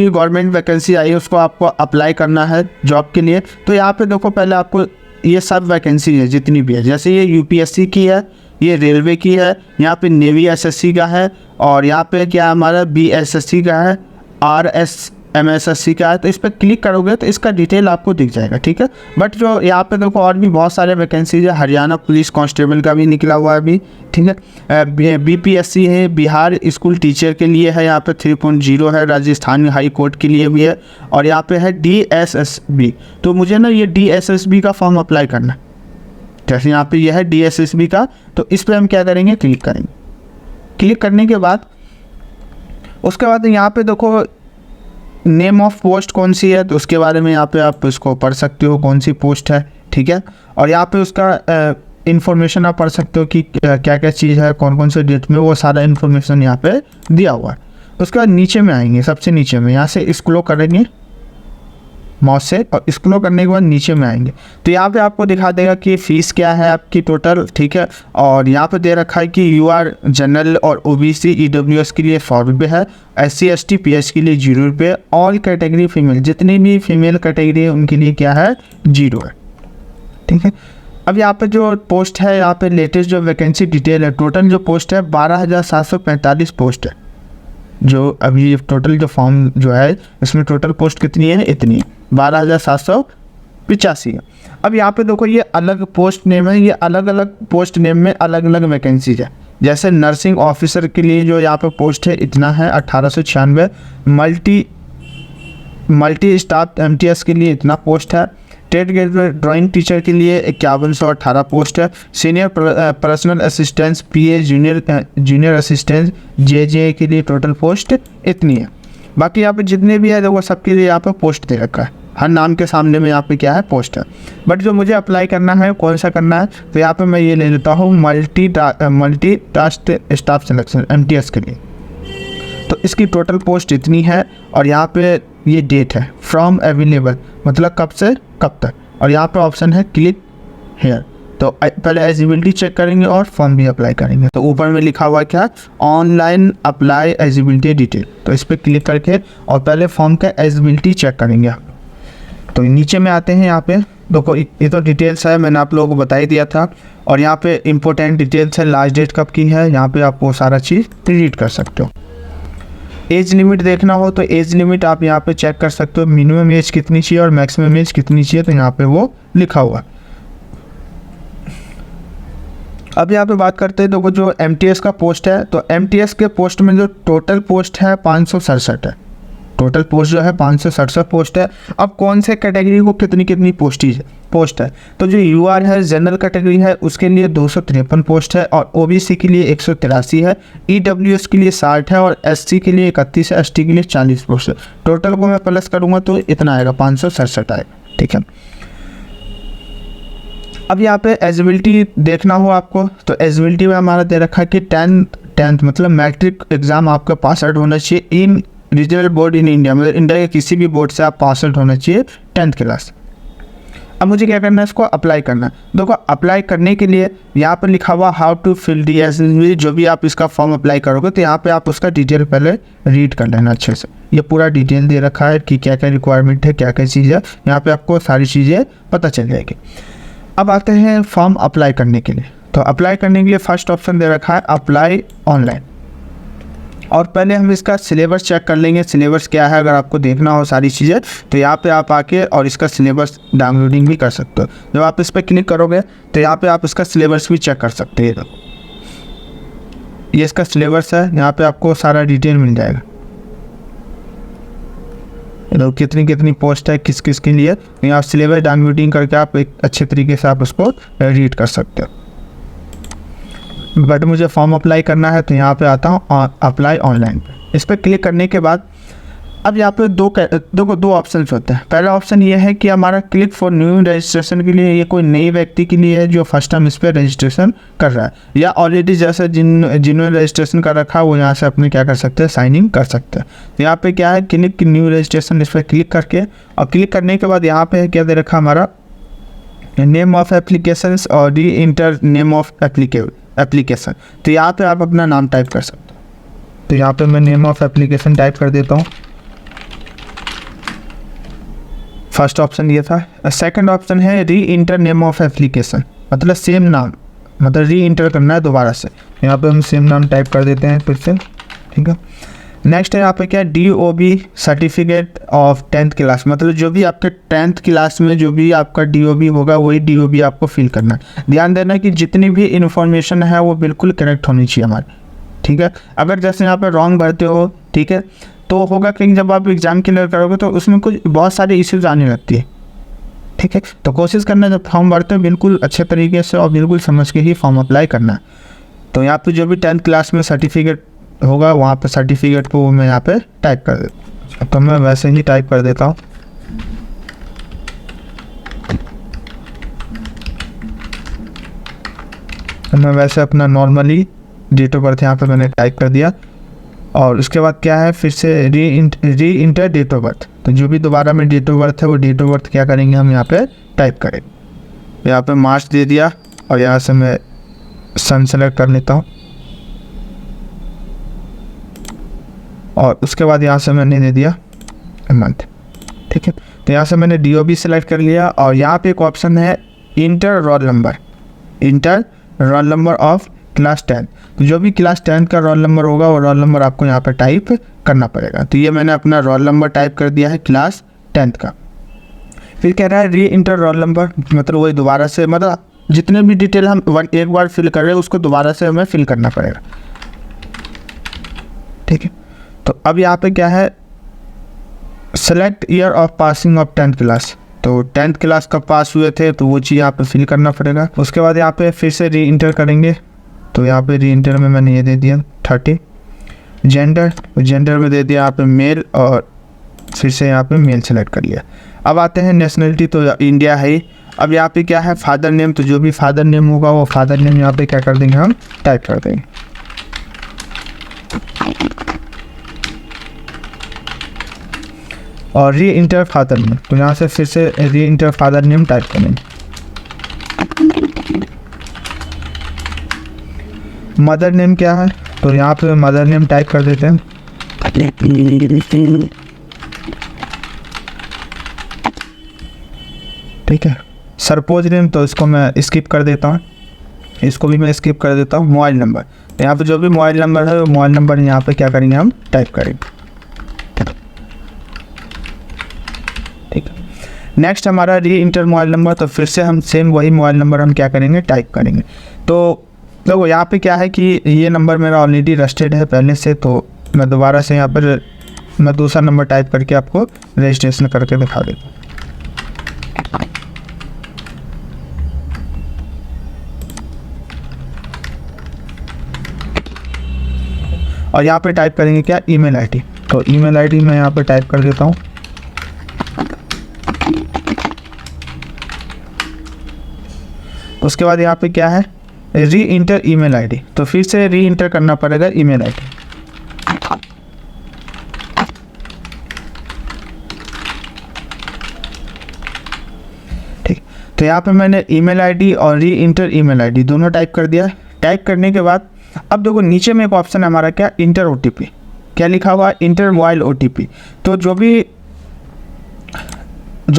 गवर्नमेंट वैकेंसी आई है उसको आपको अप्लाई करना है जॉब के लिए। तो यहाँ पे देखो पहले आपको ये सब वैकेंसी है जितनी भी है, जैसे ये UPSC की है, ये रेलवे की है, यहाँ पे नेवी SSC का है, और यहाँ पे क्या हमारा BSSC का है, RSMSSC का है। तो इस पर क्लिक करोगे तो इसका डिटेल आपको दिख जाएगा। ठीक है, बट जो यहाँ पे देखो और भी बहुत सारे वैकेंसीज है, हरियाणा पुलिस कांस्टेबल का भी निकला हुआ है अभी। ठीक है, BPSC है, बिहार स्कूल टीचर के लिए है, यहाँ पे 3.0 है, राजस्थान हाई कोर्ट के लिए भी है, और यहाँ पे है DSSB। तो मुझे ना ये DSSB का फॉर्म अप्लाई करना है। जैसे यहाँ पे यह है DSSB का, तो इस पर हम क्या करेंगे क्लिक करेंगे। क्लिक करने के बाद उसके बाद यहाँ पे देखो नेम ऑफ पोस्ट कौन सी है, तो उसके बारे में यहाँ पे आप इसको पढ़ सकते हो कौन सी पोस्ट है। ठीक है, और यहाँ पे उसका इन्फॉर्मेशन आप पढ़ सकते हो कि क्या क्या चीज़ है, कौन कौन से डेट में, वो सारा इन्फॉर्मेशन यहाँ पे दिया हुआ है। उसके बाद नीचे में आएंगे, सबसे नीचे में यहाँ से स्क्रॉल करेंगे माउस से, और स्क्रॉल करने के बाद नीचे में आएंगे तो यहाँ पे आपको दिखा देगा कि फ़ीस क्या है आपकी टोटल। ठीक है, और यहाँ पे दे रखा है कि UR जनरल और OBC EWS के लिए 100 रुपये है, SC ST PH के लिए 0 रुपये, ऑल कैटेगरी फीमेल, जितनी भी फीमेल कैटेगरी है उनके लिए क्या है 0 है। ठीक है, अब यहाँ पे जो पोस्ट है, यहाँ पे लेटेस्ट जो वैकेंसी डिटेल है, टोटल जो पोस्ट है 12,745 पोस्ट है। जो अभी टोटल जो फॉर्म जो है इसमें टोटल पोस्ट कितनी है, इतनी है 12,785 है। अब यहाँ पे देखो ये अलग पोस्ट नेम है, ये अलग अलग पोस्ट नेम में अलग अलग वैकेंसीज है। जैसे नर्सिंग ऑफिसर के लिए जो यहाँ पे पोस्ट है इतना है 1896, मल्टी स्टाफ MTS के लिए इतना पोस्ट है, ट्रेड ग्रेजुएट ड्राइंग टीचर के लिए 5118 पोस्ट है, senior personal assistance PA junior assistant JJ के लिए टोटल पोस्ट इतनी है। बाकी यहाँ पे जितने भी है देखो सबके लिए यहाँ पे पोस्ट दे रखा है, हर नाम के सामने में यहाँ पे क्या है पोस्ट है। बट जो मुझे अप्लाई करना है कौन सा करना है, तो यहाँ पे मैं ये ले लेता हूँ multi task staff selection MTS के लिए। तो इसकी टोटल पोस्ट इतनी है, और यहाँ पे ये डेट है फ्रॉम अवेलेबल, मतलब कब से कब तक। और यहाँ पे ऑप्शन है क्लिक हेयर। तो पहले एलिजिबिलिटी चेक करेंगे और फॉर्म भी अप्लाई करेंगे। तो ऊपर में लिखा हुआ है क्या, ऑनलाइन अप्लाई एलिजिबिलिटी डिटेल। तो इस पर क्लिक करके और पहले फॉर्म का एलिजिबिलिटी चेक करेंगे। तो नीचे में आते हैं, यहाँ पे देखो ये तो डिटेल्स है, मैंने आप लोगों को बता ही दिया था। और यहाँ पे इंपॉर्टेंट डिटेल्स है, लास्ट डेट कब की है, यहाँ पे आप वो सारा चीज़ रीड कर सकते हो। एज लिमिट देखना हो तो एज लिमिट आप यहाँ पे चेक कर सकते हो, मिनिमम एज कितनी चाहिए और मैक्सिमम एज कितनी चाहिए, तो यहाँ पे वो लिखा हुआ है। अब यहाँ पे बात करते हैं, देखो जो MTS का पोस्ट है, तो MTS के पोस्ट में जो टोटल पोस्ट है 567 है। टोटल पोस्ट जो है 567 पोस्ट है। अब कौन से कैटेगरी को कितनी कितनी पोस्ट है, तो जो UR है जनरल कैटेगरी है उसके लिए 253 पोस्ट है और OBC के लिए 183 है, EWS के लिए 60 है और SC के लिए 31 है, ST के लिए 40 पोस्ट है। टोटल को मैं प्लस करूँगा तो इतना आएगा, 567 आएगा। ठीक है, अब यहाँ पे एलिजिबिलिटी देखना हो आपको, तो एलिजिबिलिटी में हमारा दे रखा है कि 10th मतलब मैट्रिक एग्ज़ाम आपका पास आउट होना चाहिए इन रीजनल बोर्ड इन इंडिया, मतलब इंडिया के किसी भी बोर्ड से आप पास आउट होना चाहिए 10th क्लास। अब मुझे क्या करना है, इसको अप्लाई करना है। देखो अप्लाई करने के लिए यहाँ पर लिखा हुआ how to fill the eligibility, जो भी आप इसका फॉर्म अप्लाई करोगे तो यहाँ पे आप उसका डिटेल पहले रीड कर लेना अच्छे से। ये पूरा डिटेल दे रखा है कि क्या क्या रिक्वायरमेंट है, क्या क्या चीज़ है, यहाँ पे आपको सारी चीज़ें पता चल जाएगी। अब आते हैं फॉर्म अप्लाई करने के लिए। तो अप्लाई करने के लिए फर्स्ट ऑप्शन दे रखा है अप्लाई ऑनलाइन। और पहले हम इसका सिलेबस चेक कर लेंगे, सिलेबस क्या है। अगर आपको देखना हो सारी चीज़ें तो यहाँ पे आप आके और इसका सिलेबस डाउनलोडिंग भी कर सकते हो। जब आप इस पर क्लिक करोगे तो यहाँ पे आप इसका सिलेबस भी चेक कर सकते हैं। ये इसका सिलेबस है, यहाँ पे आपको सारा डिटेल मिल जाएगा। तो कितनी कितनी पोस्ट है किस किस के लिए, यहाँ सिलेबस डाउनलोडिंग करके आप एक अच्छे तरीके से आप उसको रीड कर सकते हो। बट मुझे फॉर्म अप्लाई करना है तो यहाँ पे आता हूँ अप्लाई ऑनलाइन पे। इस पर क्लिक करने के बाद अब यहाँ पे दो ऑप्शन होते हैं। पहला ऑप्शन ये है कि हमारा क्लिक फॉर न्यू रजिस्ट्रेशन के लिए, ये कोई नई व्यक्ति के लिए है जो फर्स्ट टाइम इस पर रजिस्ट्रेशन कर रहा है, या ऑलरेडी जैसे जिन्होंने रजिस्ट्रेशन कर रखा है वो यहाँ से अपने क्या कर सकते हैं, साइन इन कर सकते हैं। तो यहाँ पे क्या है, क्लिक न्यू रजिस्ट्रेशन, इस पर क्लिक करके और क्लिक करने के बाद यहाँ पे क्या दे रखा हमारा नेम ऑफ एप्लीकेशन और री इंटर नेम ऑफ एप्लीकेशन। तो यहाँ पे आप अपना नाम टाइप कर सकते हो। तो यहाँ पे मैं नेम ऑफ एप्लीकेशन टाइप कर देता हूँ। फर्स्ट ऑप्शन ये था। सेकंड ऑप्शन है री इंटर नेम ऑफ एप्लीकेशन, मतलब सेम नाम, मतलब री इंटर करना है दोबारा से। यहाँ पे हम सेम नाम टाइप कर देते हैं फिर से। ठीक है, नेक्स्ट है यहाँ पे क्या, DOB certificate of 10th class, मतलब जो भी आपके 10th क्लास में जो भी आपका DOB होगा वही DOB आपको फिल करना है। ध्यान देना कि जितनी भी इन्फॉर्मेशन है वो बिल्कुल करेक्ट होनी चाहिए हमारी। ठीक है, अगर जैसे यहाँ पे रॉन्ग भरते हो, ठीक है, तो होगा कि जब आप एग्ज़ाम क्लियर करोगे तो उसमें कुछ बहुत सारे इश्यूज आने लगती है। ठीक है, तो कोशिश करना जब फॉर्म भरते हो बिल्कुल अच्छे तरीके से और बिल्कुल समझ के ही फॉर्म अप्लाई करना है। तो यहाँ पे जो भी 10th क्लास में सर्टिफिकेट होगा वहाँ पे सर्टिफिकेट को मैं यहाँ पे टाइप कर देता हूँ। तो मैं वैसे ही टाइप कर देता हूँ। तो मैं वैसे अपना नॉर्मली डेट ऑफ बर्थ यहाँ पे मैंने टाइप कर दिया। और उसके बाद क्या है, फिर से री इंटर डेट ऑफ बर्थ। तो जो भी दोबारा में डेट ऑफ बर्थ है वो डेट ऑफ बर्थ क्या करेंगे, हम यहाँ पे टाइप करेंगे। यहाँ पे मार्च दे दिया और यहाँ से मैं सन सेलेक्ट कर लेता हूँ। और उसके बाद यहाँ से मैंने दे दिया मंथ। ठीक है, तो यहाँ से मैंने DOB सेलेक्ट कर लिया और यहाँ पे एक ऑप्शन है inter roll number of class 10। तो जो भी क्लास 10 का रोल नंबर होगा वो रोल नंबर आपको यहाँ पर टाइप करना पड़ेगा। तो ये मैंने अपना रोल नंबर टाइप कर दिया है क्लास 10th का। फिर कह रहा है री इंटर रोल नंबर, मतलब वही दोबारा से, मतलब जितने भी डिटेल हम एक बार फिल कर रहे हैं उसको दोबारा से हमें फिल करना पड़ेगा। ठीक है, तो अब यहाँ पे क्या है, select year of passing of 10th class. तो 10th क्लास कब पास हुए थे तो वो चीज़ यहाँ पे फिल करना पड़ेगा। उसके बाद यहाँ पे फिर से री इंटर करेंगे। तो यहाँ पे री इंटर में मैंने ये दे दिया 30। जेंडर में दे दिया यहाँ पे मेल और फिर से यहाँ पे मेल सेलेक्ट कर लिया। अब आते हैं नेशनलिटी, तो इंडिया है ही। अब यहाँ पे क्या है, फादर नेम, तो जो भी फादर नेम होगा वो फादर नेम यहाँ पे क्या कर देंगे, हम टाइप कर देंगे। और री इंटर फादर नेम, तो यहाँ से फिर से री इंटर फादर नेम टाइप करेंगे। मदर नेम क्या है, तो यहाँ पे मदर नेम टाइप कर देते हैं। ठीक है, सरपोज नेम तो इसको मैं स्किप कर देता हूँ, इसको भी मैं स्किप कर देता हूँ। मोबाइल नंबर, यहाँ पे जो भी मोबाइल नंबर है वो मोबाइल नंबर यहाँ पे क्या करेंगे हम टाइप करेंगे। ठीक है, नेक्स्ट हमारा री इंटर मोबाइल नंबर, तो फिर से हम सेम वही मोबाइल नंबर हम क्या करेंगे टाइप करेंगे। तो देखो यहाँ पे क्या है कि ये नंबर मेरा ऑलरेडी रजिस्टर्ड है पहले से, तो मैं दोबारा से यहाँ पर मैं दूसरा नंबर टाइप करके आपको रजिस्ट्रेशन करके दिखा देता हूँ। और यहाँ पे टाइप करेंगे क्या, ईमेल आईडी, तो ईमेल आईडी मैं यहाँ पे टाइप कर देता हूँ। उसके बाद यहाँ पे क्या है, री इंटर ईमेल आईडी, तो फिर से री इंटर करना पड़ेगा ईमेल आईडी। ठीक, तो यहाँ पे मैंने ईमेल आईडी और री इंटर ईमेल आईडी दोनों टाइप कर दिया। टाइप करने के बाद अब देखो नीचे में एक ऑप्शन है हमारा क्या, इंटर ओटीपी, क्या लिखा हुआ है, इंटर मोबाइल ओटीपी। तो जो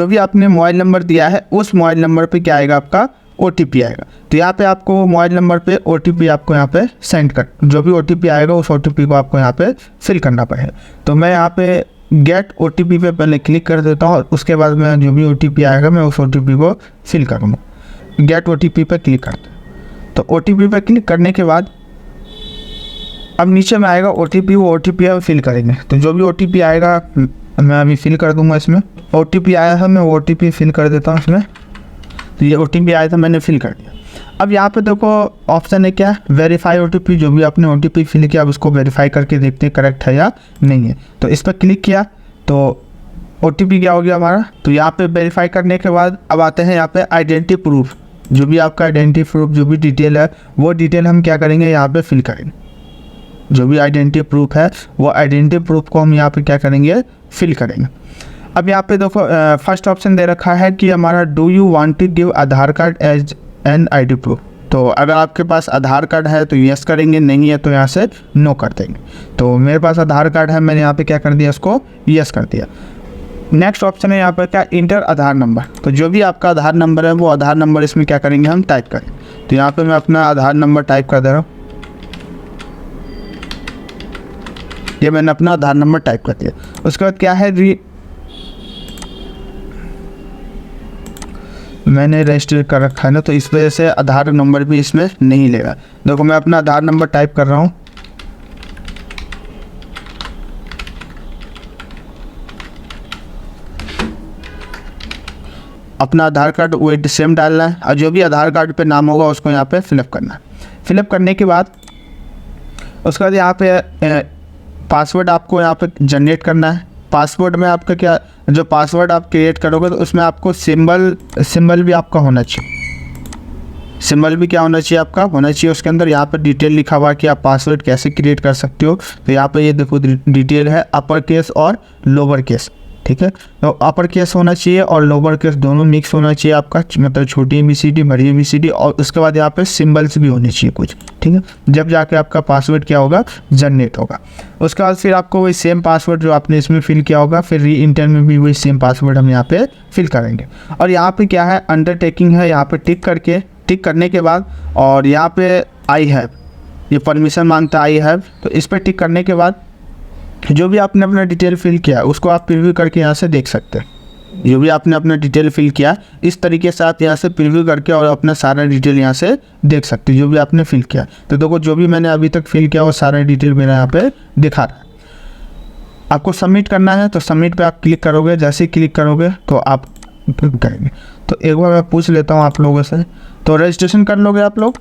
भी आपने मोबाइल नंबर दिया है उस मोबाइल नंबर पे क्या आएगा, आपका ओटीपी आएगा। तो यहाँ पे आपको मोबाइल नंबर पे ओटीपी आपको यहाँ पे सेंड कर, जो भी ओटीपी आएगा उस ओटीपी को आपको यहाँ पे फिल करना पड़ेगा। तो मैं यहाँ पे गेट ओटीपी पे पहले क्लिक कर देता हूँ, उसके बाद मैं जो भी ओटीपी आएगा मैं उस ओटीपी को फिल करूँगा। गेट ओटीपी पे क्लिक करते हैं, तो ओटीपी पे क्लिक करने के बाद अब नीचे में आएगा ओटीपी, वो ओटीपी है फिल करेंगे। तो जो भी ओटीपी आएगा मैं अभी फिल कर दूंगा। इसमें ओटीपी आया है, मैं ओटीपी फिल कर देता हूँ इसमें। तो ये ओटीपी आया था, मैंने फिल कर दिया। अब यहाँ पे देखो ऑप्शन है क्या, वेरीफाई ओटीपी, जो भी आपने ओटीपी फिल किया अब उसको वेरीफाई करके देखते हैं करेक्ट है या नहीं है। तो इस पर क्लिक किया तो ओटीपी क्या हो गया हमारा। तो यहाँ पे वेरीफाई करने के बाद अब आते हैं यहाँ पे आइडेंटिटी प्रूफ, जो भी आपका आइडेंटिटी प्रूफ जो भी डिटेल है वो डिटेल हम क्या करेंगे यहाँ पे फिल करेंगे। जो भी आइडेंटिटी प्रूफ है वो आइडेंटिटी प्रूफ को हम यहाँ पे क्या करेंगे फिल करेंगे। अब यहाँ पे देखो फर्स्ट ऑप्शन दे रखा है कि हमारा do you want to give Aadhaar card as an ID proof. तो अगर आपके पास आधार कार्ड है तो यस करेंगे, नहीं है तो यहाँ से नो कर देंगे। तो मेरे पास आधार कार्ड है, मैंने यहाँ पे क्या कर दिया, इसको यस कर दिया। नेक्स्ट ऑप्शन है यहाँ पर क्या, इंटर आधार नंबर। तो जो भी आपका आधार नंबर है वो आधार नंबर इसमें क्या करेंगे हम टाइप करें। तो यहाँ पे मैं अपना आधार नंबर टाइप कर दे रहा हूँ। ये मैंने अपना आधार नंबर टाइप कर दिया। उसके बाद क्या है, मैंने रजिस्टर कर रखा है ना, तो इस वजह से आधार नंबर भी इसमें नहीं लेगा। देखो मैं अपना आधार नंबर टाइप कर रहा हूँ। अपना आधार कार्ड वही सेम डालना है और जो भी आधार कार्ड पे नाम होगा उसको यहाँ पे फिलअप करना है। फिलअप करने के बाद उसके बाद यहाँ पे पासवर्ड आपको यहाँ पे जनरेट करना है। पासवर्ड में आपका क्या, जो पासवर्ड आप क्रिएट करोगे तो उसमें आपको सिंबल भी आपका होना चाहिए। सिंबल भी क्या होना चाहिए, आपका होना चाहिए उसके अंदर। यहाँ पर डिटेल लिखा हुआ है कि आप पासवर्ड कैसे क्रिएट कर सकते हो। तो यहाँ पे ये देखो डिटेल है, अपर केस और लोअर केस। ठीक है, तो अपर केस होना चाहिए और लोअर केस दोनों मिक्स होना चाहिए आपका, मतलब छोटी ABCD बड़ी ABCD। और उसके बाद यहाँ पे सिंबल्स भी होने चाहिए कुछ। ठीक है, जब जाके आपका पासवर्ड क्या होगा, जनरेट होगा। उसके बाद फिर आपको वही सेम पासवर्ड जो आपने इसमें फिल किया होगा, फिर री इंटर में भी वही सेम पासवर्ड हम यहाँ पे फिल करेंगे। और यहाँ पे क्या है, अंडरटेकिंग है, यहाँ पे टिक करने के बाद और यहाँ पे आई हैव, ये परमिशन मांगता है आई हैव। तो इस पर टिक करने के बाद जो भी आपने अपना डिटेल फिल किया उसको आप प्रीव्यू करके यहाँ से देख सकते हैं। जो भी आपने अपना डिटेल फिल किया इस तरीके से आप यहाँ से प्रीव्यू करके और अपना सारा डिटेल यहाँ से देख सकते हैं, जो भी आपने फिल किया। तो देखो जो भी मैंने अभी तक फिल किया वो सारा डिटेल मेरा यहाँ पे दिखा रहा है। आपको सबमिट करना है तो सबमिट पे आप क्लिक करोगे, जैसे ही क्लिक करोगे तो आप करेंगे। तो एक बार मैं पूछ लेता हूँ आप लोगों से, तो रजिस्ट्रेशन कर लोगे आप लोग,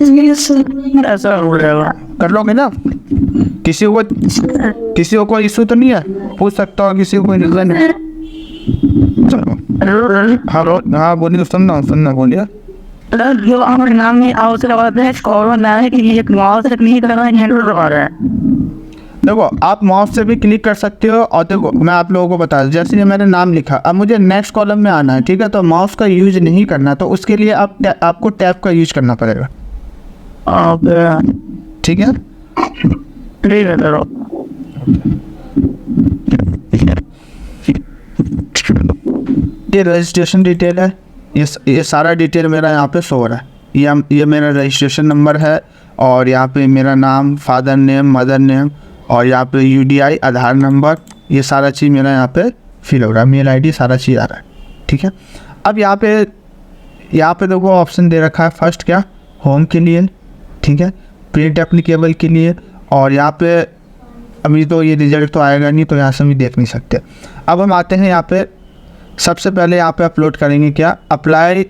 ऐसा हो जाएगा।
कर लोगे ना? किसी को कोई इशू तो नहीं है, पूछ सकता हो किसी को कोई रीजन है? चलो हाँ बोलिए, सुनना बोलिए।
जो हमारे नाम में आवश्यक है कौन ना है कि ये माल से नहीं करना है, हैंडल करवा रहा है।
देखो आप माउस से भी क्लिक कर सकते हो, और देखो मैं आप लोगों को बता दूं, जैसे ये मैंने नाम लिखा, अब मुझे नेक्स्ट कॉलम में आना है, ठीक है, तो माउस का यूज नहीं करना, तो उसके लिए आपको टैब का यूज करना पड़ेगा, ठीक है। ये रजिस्ट्रेशन डिटेल है, ये सारा डिटेल मेरा यहाँ पे शो हो रहा है, ये मेरा रजिस्ट्रेशन नंबर है, और यहाँ पे मेरा नाम, फादर नेम, मदर नेम, और यहाँ पे UDI, आधार नंबर, ये सारा चीज़ मेरा यहाँ पे फिल हो रहा है, मेल ID, सारा चीज़ आ रहा है, ठीक है। अब यहाँ पे देखो ऑप्शन दे रखा है, फर्स्ट क्या, होम के लिए, ठीक है, प्रिंट एप्लीकेबल के लिए, और यहाँ पे अभी तो ये रिजल्ट तो आएगा नहीं, तो यहाँ से भी देख नहीं सकते। अब हम आते हैं यहाँ पे, सबसे पहले यहाँ पे अपलोड करेंगे क्या, अप्लाई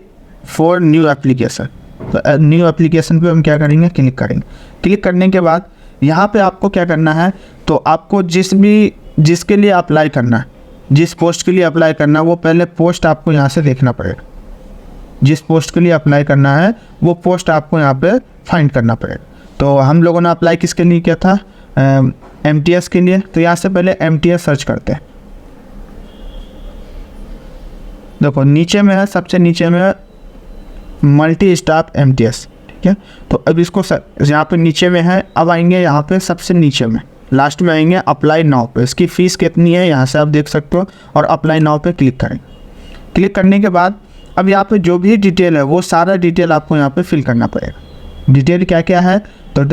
फॉर न्यू एप्लीकेशन। तो न्यू एप्लीकेशन पे हम क्या करेंगे, क्लिक करेंगे। क्लिक करने के बाद यहाँ पे आपको क्या करना है, तो आपको जिसके लिए अप्लाई करना है, जिस पोस्ट के लिए अप्लाई करना है, वो पहले पोस्ट आपको यहाँ से देखना पड़ेगा। जिस पोस्ट के लिए अप्लाई करना है वो पोस्ट आपको यहाँ पे फाइंड करना पड़ेगा। तो हम लोगों ने अप्लाई किसके लिए किया था, MTS के लिए। तो यहाँ से पहले MTS सर्च करते हैं। देखो नीचे में है, सबसे नीचे में है मल्टी स्टाफ MTS, ठीक है। तो अब इसको यहाँ पे नीचे में है, अब आएंगे यहाँ पे सबसे नीचे में, लास्ट में आएंगे अप्लाई नाउ पे। इसकी फ़ीस कितनी है यहाँ से आप देख सकते हो, और अप्लाई नाउ पे क्लिक करेंगे। क्लिक करने के बाद अब यहाँ पे जो भी डिटेल है वो सारा डिटेल आपको यहाँ पे फिल करना पड़ेगा। डिटेल क्या क्या है, तो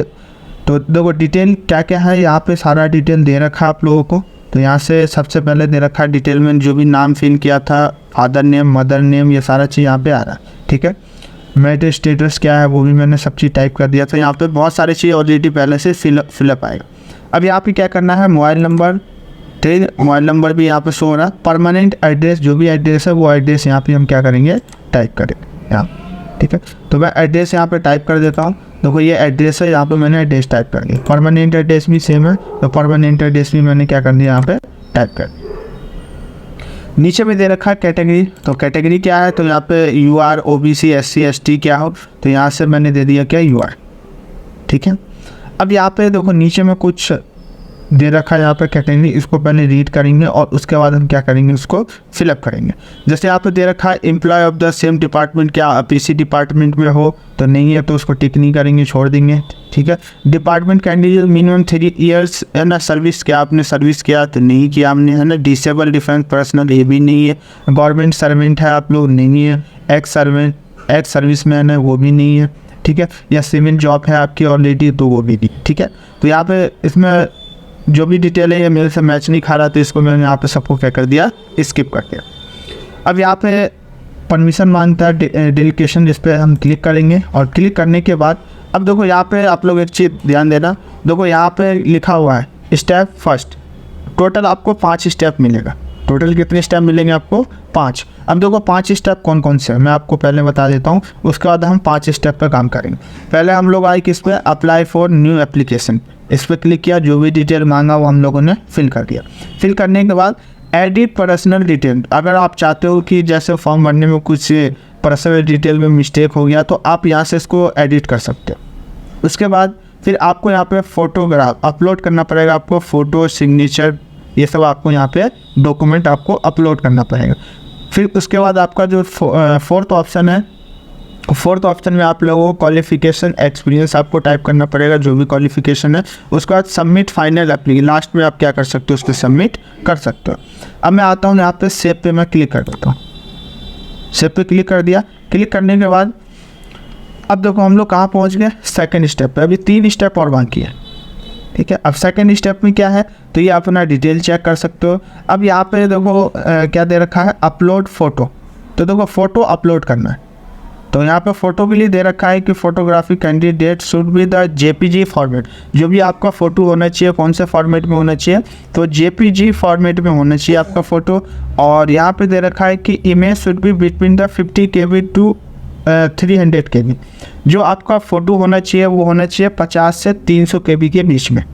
देखो डिटेल क्या क्या है, यहाँ पे सारा डिटेल दे रखा है आप लोगों को। तो यहाँ से सबसे पहले दे रखा है डिटेल में जो भी नाम फिल किया था, फादर नेम, मदर नेम, ये सारा चीज़ यहाँ पे आ रहा है, ठीक है। मैरिज स्टेटस क्या है वो भी मैंने सब चीज़ टाइप कर दिया। तो यहाँ पे बहुत सारी चीज़ ऑलरेडी पहले से फिलअप आएगा। अब यहाँ पे क्या करना है, मोबाइल नंबर, ठीक है, मोबाइल नंबर भी यहाँ पे शो हो रहा है। परमानेंट एड्रेस, जो भी एड्रेस है वो एड्रेस यहाँ पे हम क्या करेंगे, टाइप करेंगे यहाँ, ठीक है। तो मैं एड्रेस यहाँ पे टाइप कर देता हूँ। देखो ये एड्रेस है, यहाँ पे मैंने एड्रेस टाइप कर दिया। परमानेंट एड्रेस भी सेम है, तो परमानेंट एड्रेस भी मैंने क्या कर दिया, यहाँ पे टाइप कर दिया। नीचे में दे रखा है कैटेगरी। तो कैटेगरी क्या है, तो यहाँ पे UR, OBC, SC, ST क्या हो, तो यहाँ से मैंने दे दिया क्या, UR, ठीक है। अब यहाँ पे देखो नीचे में कुछ दे रखा है यहाँ पे कैटेगरी, इसको पहले रीड करेंगे और उसके बाद हम क्या करेंगे, उसको फिलअप करेंगे। जैसे यहाँ पे दे रखा है employ of the same department, क्या आप इसी डिपार्टमेंट में हो, तो नहीं है तो उसको टिक नहीं करेंगे, छोड़ देंगे, ठीक है। डिपार्टमेंट कैंडिडेट मिनिमम 3 इयर्स है ना सर्विस, क्या आपने सर्विस किया, तो नहीं किया हमने, है ना। डिसेबल डिफेंस पर्सनल, ये भी नहीं है। गवर्नमेंट सर्वेंट है आप लोग, नहीं है। एक्स सर्विसमैन है, वो भी नहीं है, ठीक है। या सिविल जॉब है आपकी ऑलरेडी, तो वो भी नहीं, ठीक है। तो यहाँ पे इसमें जो भी डिटेल है ये मेरे से मैच नहीं खा रहा, तो इसको मैंने यहाँ पे सबको क्या कर दिया, स्किप कर दिया। अब यहाँ पे परमिशन मांगता है डेलीगेशन, इस पर हम क्लिक करेंगे। और क्लिक करने के बाद अब देखो यहाँ पे आप लोग एक चीज़ ध्यान देना, देखो यहाँ पे लिखा हुआ है स्टेप फर्स्ट। टोटल आपको 5 स्टेप मिलेगा। टोटल कितने स्टेप मिलेंगे आपको, 5। अब देखो 5 स्टेप कौन कौन से हैं मैं आपको पहले बता देता हूँ, उसके बाद हम 5 स्टेप पर काम करेंगे। पहले हम लोग आए किस पे, अप्लाई फॉर न्यू एप्लीकेशन, इस पर क्लिक किया। जो भी डिटेल मांगा वो हम लोगों ने फिल कर दिया। फिल करने के बाद एडिट पर्सनल डिटेल, अगर आप चाहते हो कि जैसे फॉर्म भरने में कुछ पर्सनल डिटेल में मिस्टेक हो गया, तो आप यहाँ से इसको एडिट कर सकते हो। उसके बाद फिर आपको यहाँ पे फोटोग्राफ अपलोड करना पड़ेगा, आपको फ़ोटो, सिग्नेचर, ये सब आपको यहाँ पे डॉक्यूमेंट आपको अपलोड करना पड़ेगा। फिर उसके बाद आपका जो फोर्थ ऑप्शन है, फोर्थ ऑप्शन में आप लोगों को क्वालिफिकेशन, एक्सपीरियंस आपको टाइप करना पड़ेगा, जो भी क्वालिफिकेशन है। उसके बाद सबमिट फाइनल एप्लीकेशन, लास्ट में आप क्या कर सकते हो, उस पर सबमिट कर सकते हो। अब मैं आता हूँ यहाँ पे सेव पे मैं क्लिक कर देता हूँ। सेव पे क्लिक कर दिया। क्लिक करने के बाद अब देखो हम लोग कहाँ पहुँच गए, सेकेंड स्टेप पे। अभी 3 स्टेप और बाकी है, ठीक है। अब सेकेंड स्टेप में क्या है, तो ये अपना डिटेल चेक कर सकते हो। अब यहाँ पे देखो क्या दे रखा है, अपलोड फ़ोटो। तो देखो फ़ोटो अपलोड करना है, तो यहाँ पे फ़ोटो के लिए दे रखा है कि photography candidate should be the JPG format. जो भी आपका फ़ोटो होना चाहिए, कौन से फॉर्मेट में होना चाहिए, तो JPG फॉर्मेट में होना चाहिए आपका फ़ोटो। और यहाँ पे दे रखा है कि image should be between the 50 KB to 300 KB। जो आपका फ़ोटो होना चाहिए वो होना चाहिए 50 से 300 KB के बीच में,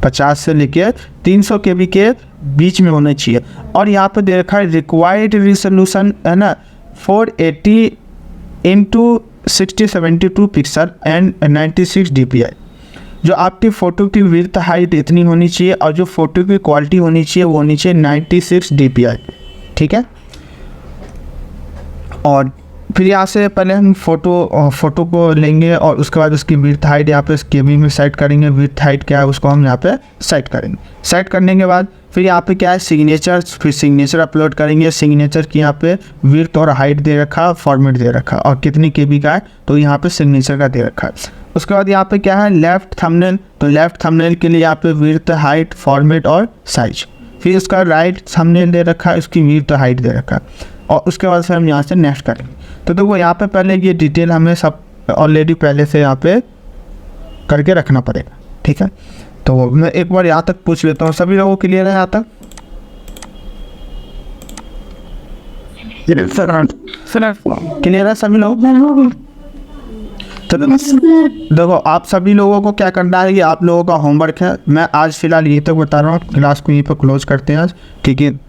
50 से लेके 300 KB के बीच में होना चाहिए। और यहाँ पे दे रखा है रिक्वायर्ड रिजोल्यूशन, है ना, 480 × 6072 पिक्सल एंड 96 DPI। जो आपकी फ़ोटो की विड्थ हाइट इतनी होनी चाहिए और जो फ़ोटो की क्वालिटी होनी चाहिए वो होनी चाहिए 96 dpi, ठीक है। और फिर यहाँ से पहले हम फ़ोटो को लेंगे और उसके बाद उसकी विड्थ हाइट यहाँ पे KB में सेट करेंगे। विड्थ हाइट क्या है उसको हम यहाँ पे सेट करेंगे। सेट करने के बाद फिर यहाँ पे क्या है सिग्नेचर, फिर सिग्नेचर अपलोड करेंगे। सिग्नेचर की यहाँ पे विड्थ और हाइट दे रखा, फॉर्मेट दे रखा और कितनी KB का है तो यहाँ पे सिग्नेचर का दे रखा है। उसके बाद यहाँ पे क्या है लेफ़्ट थंबनेल, तो लेफ़्ट थंबनेल के लिए यहाँ पे विड्थ, हाइट, फॉर्मेट और साइज। फिर उसका राइट थंबनेल दे रखा है, उसकी विड्थ हाइट दे रखा है और उसके बाद फिर हम यहाँ से नेक्स्ट करेंगे। तो देखो यहाँ पे पहले ये डिटेल हमें सब ऑलरेडी पहले से यहाँ पे करके रखना पड़ेगा, ठीक है। तो मैं एक बार यहाँ तक पूछ लेता हूँ, सभी लोगों को क्लियर है यहाँ तक? क्लियर है सभी लोग? तो देखो आप सभी लोगों को क्या करना है, ये आप लोगों का होमवर्क है। मैं आज फिलहाल ये तक बता रहा हूँ, क्लास को यहीं पर क्लोज करते हैं आज, ठीक है।